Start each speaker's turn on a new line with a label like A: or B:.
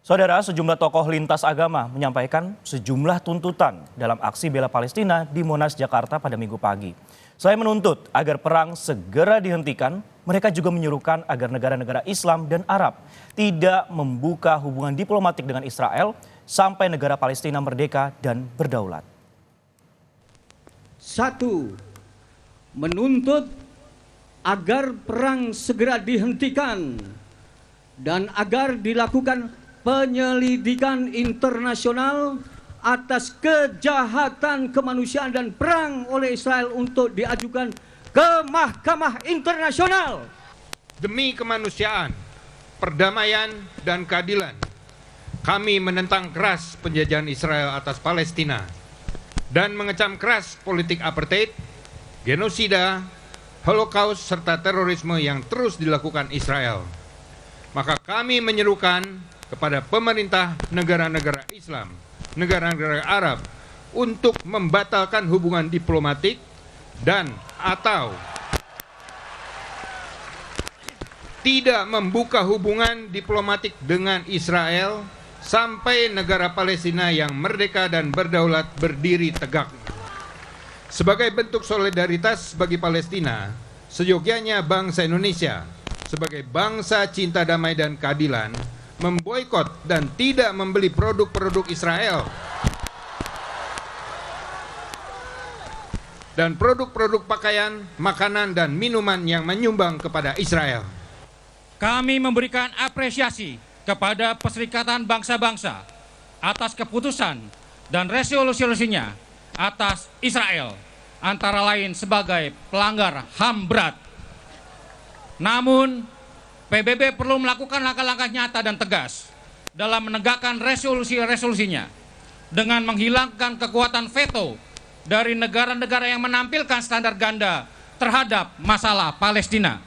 A: Saudara, sejumlah tokoh lintas agama menyampaikan sejumlah tuntutan dalam aksi bela Palestina di Monas, Jakarta pada Minggu pagi. Selain menuntut agar perang segera dihentikan, mereka juga menyuruhkan agar negara-negara Islam dan Arab tidak membuka hubungan diplomatik dengan Israel sampai negara Palestina merdeka dan berdaulat.
B: 1. Menuntut agar perang segera dihentikan dan agar dilakukan penyelidikan internasional atas kejahatan kemanusiaan dan perang oleh Israel untuk diajukan ke Mahkamah Internasional.
C: Demi kemanusiaan, perdamaian, dan keadilan, kami menentang keras penjajahan Israel atas Palestina dan mengecam keras politik apartheid, genosida, Holocaust, serta terorisme yang terus dilakukan Israel. Maka kami menyerukan kepada pemerintah negara-negara Islam, negara-negara Arab untuk membatalkan hubungan diplomatik dan atau tidak membuka hubungan diplomatik dengan Israel sampai negara Palestina yang merdeka dan berdaulat berdiri tegak. Sebagai bentuk solidaritas bagi Palestina, seyogyanya bangsa Indonesia sebagai bangsa cinta damai dan keadilan memboikot dan tidak membeli produk-produk Israel dan produk-produk pakaian, makanan, dan minuman yang menyumbang kepada Israel.
D: Kami memberikan apresiasi kepada Perserikatan Bangsa-Bangsa atas keputusan dan resolusi-resolusinya atas Israel, antara lain sebagai pelanggar HAM berat. Namun, PBB perlu melakukan langkah-langkah nyata dan tegas dalam menegakkan resolusi-resolusinya dengan menghilangkan kekuatan veto dari negara-negara yang menampilkan standar ganda terhadap masalah Palestina.